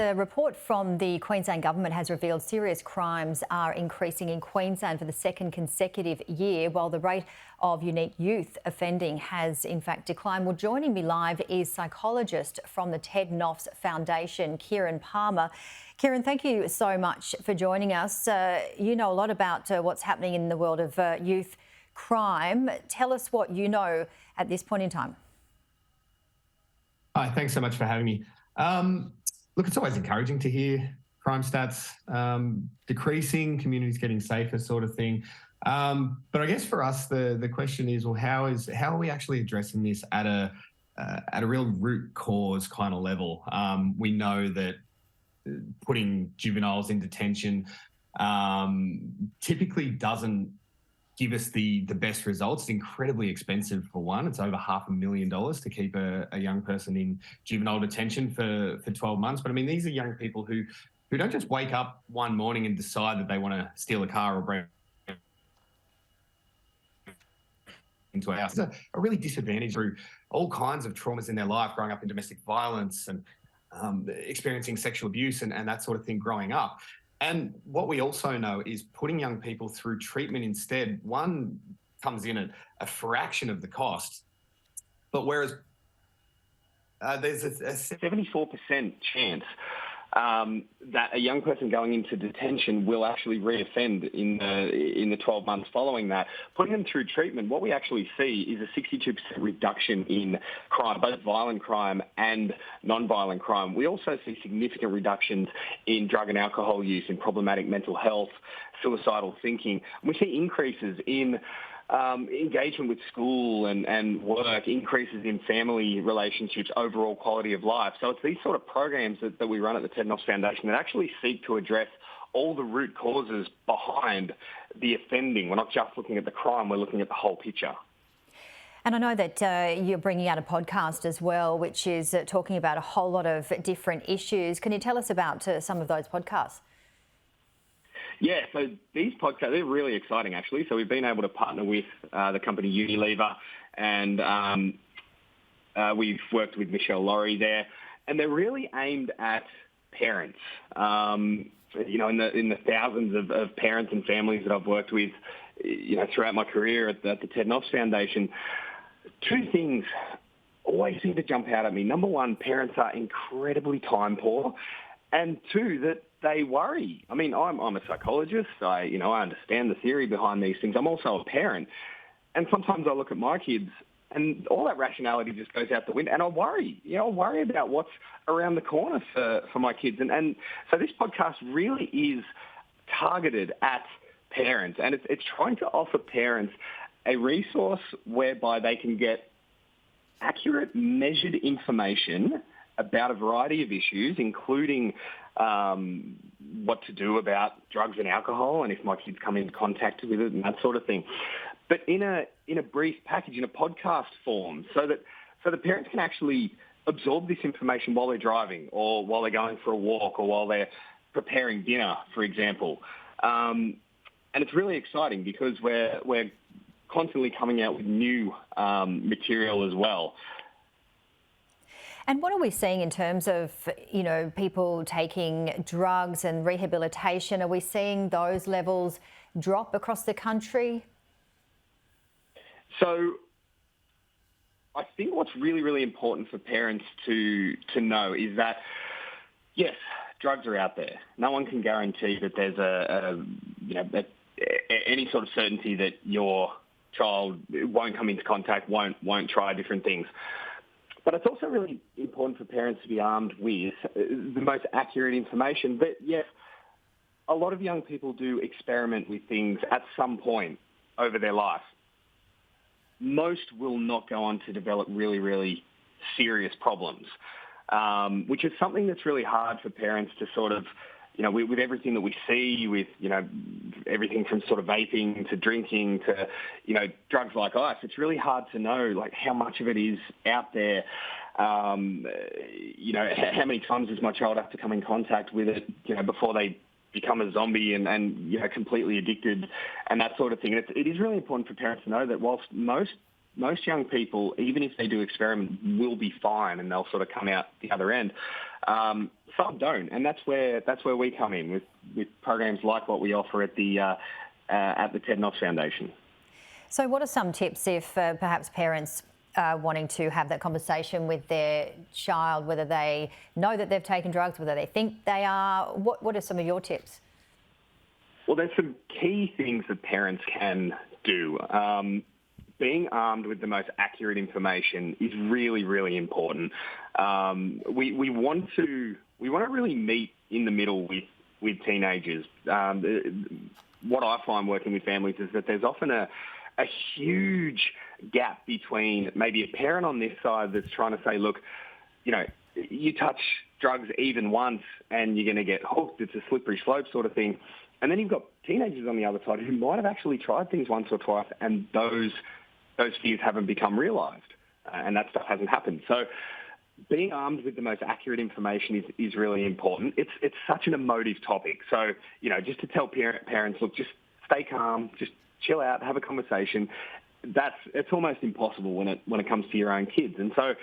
A report from the Queensland government has revealed serious crimes are increasing in Queensland for the second consecutive year, while the rate of unique youth offending has in fact declined. Well, joining me live is psychologist from the Noffs Foundation, Kieran Palmer. Kieran, thank you so much for joining us. You know a lot about what's happening in the world of youth crime. Tell us what you know at this point in time. Hi, thanks so much for having me. Look, it's always encouraging to hear crime stats decreasing, communities getting safer, sort of thing. But I guess for us, the question is, well, how are we actually addressing this at a real root cause kind of level? We know that putting juveniles in detention typically doesn't give us the best results. It's incredibly expensive for one. It's over $500,000 to keep a young person in juvenile detention for 12 months. But I mean, these are young people who don't just wake up one morning and decide that they want to steal a car or break into a house. They're really disadvantaged through all kinds of traumas in their life, growing up in domestic violence and experiencing sexual abuse and that sort of thing growing up. And what we also know is putting young people through treatment instead, one, comes in at a fraction of the cost, but whereas there's a 74% chance that a young person going into detention will actually reoffend in the 12 months following that. Putting them through treatment, what we actually see is a 62% reduction in crime, both violent crime and non-violent crime. We also see significant reductions in drug and alcohol use, in problematic mental health, suicidal thinking. We see increases in engagement with school and work, increases in family relationships, overall quality of life. So it's these sort of programs that we run at the Noffs Foundation that actually seek to address all the root causes behind the offending. We're not just looking at the crime, we're looking at the whole picture. And I know that you're bringing out a podcast as well, which is talking about a whole lot of different issues. Can you tell us about some of those podcasts? Yeah, so these podcasts, they're really exciting, actually. So we've been able to partner with the company Unilever, and we've worked with Michelle Laurie there, and they're really aimed at parents. You know, in the thousands of parents and families that I've worked with, you know, throughout my career at the Noffs Foundation, two things always seem to jump out at me. Number one, parents are incredibly time poor, and two, that they worry. I mean, I'm a psychologist. I understand the theory behind these things. I'm also a parent. And sometimes I look at my kids and all that rationality just goes out the window. And I worry. I worry about what's around the corner for my kids. And so this podcast really is targeted at parents. And it's trying to offer parents a resource whereby they can get accurate, measured information about a variety of issues, including what to do about drugs and alcohol, and if my kids come into contact with it and that sort of thing. But in a brief package, in a podcast form, so the parents can actually absorb this information while they're driving, or while they're going for a walk, or while they're preparing dinner, for example. And it's really exciting because we're constantly coming out with new material as well. And what are we seeing in terms of, people taking drugs and rehabilitation? Are we seeing those levels drop across the country? So I think what's really, really important for parents to know is that, yes, drugs are out there. No one can guarantee that there's any sort of certainty that your child won't come into contact, won't try different things. But it's also really important for parents to be armed with the most accurate information. But yes, a lot of young people do experiment with things at some point over their life. Most will not go on to develop really, really serious problems, which is something that's really hard for parents to sort of, with everything that we see, with, everything from sort of vaping to drinking to, drugs like ice, it's really hard to know, like, how much of it is out there. How many times does my child have to come in contact with it, before they become a zombie and completely addicted and that sort of thing. And it is really important for parents to know that whilst most young people, even if they do experiment, will be fine and they'll sort of come out the other end. some don't, and that's where we come in with programs like what we offer at the Ted Noffs Foundation. So what are some tips if perhaps parents are wanting to have that conversation with their child, whether they know that they've taken drugs, whether they think they are? What are some of your tips? Well, there's some key things that parents can do. Being armed with the most accurate information is really, really important. We want to really meet in the middle with teenagers. What I find working with families is that there's often a huge gap between maybe a parent on this side that's trying to say, look, you touch drugs even once and you're going to get hooked. It's a slippery slope sort of thing. And then you've got teenagers on the other side who might have actually tried things once or twice and those fears haven't become realised and that stuff hasn't happened. So being armed with the most accurate information is really important. It's such an emotive topic. So, just to tell parents, look, just stay calm, just chill out, have a conversation. It's almost impossible when it comes to your own kids. And so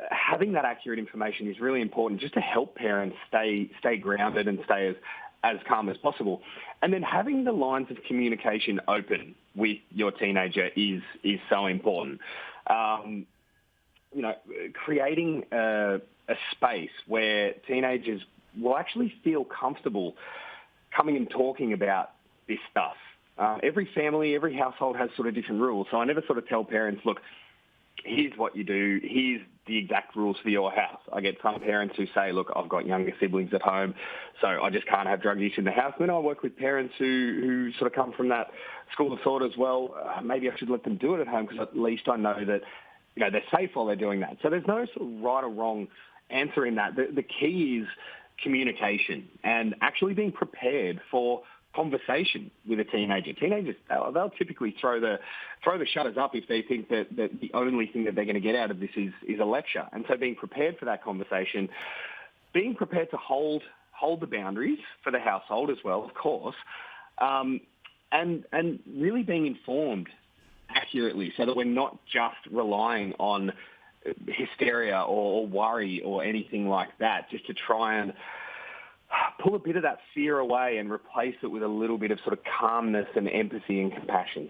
having that accurate information is really important just to help parents stay grounded and stay as calm as possible. And then having the lines of communication open with your teenager is so important. Creating a space where teenagers will actually feel comfortable coming and talking about this stuff. Every family, every household has sort of different rules. So I never sort of tell parents, look, here's what you do, here's the exact rules for your house. I get some parents who say, look, I've got younger siblings at home, so I just can't have drug use in the house. Then I work with parents who sort of come from that school of thought as well. Maybe I should let them do it at home because at least I know that they're safe while they're doing that. So there's no sort of right or wrong answer in that. The key is communication and actually being prepared for conversation with a teenager. Teenagers, they'll typically throw the shutters up if they think that the only thing that they're going to get out of this is a lecture. And so being prepared for that conversation, being prepared to hold the boundaries for the household as well, of course, and really being informed accurately so that we're not just relying on hysteria or worry or anything like that, just to try and pull a bit of that fear away and replace it with a little bit of sort of calmness and empathy and compassion.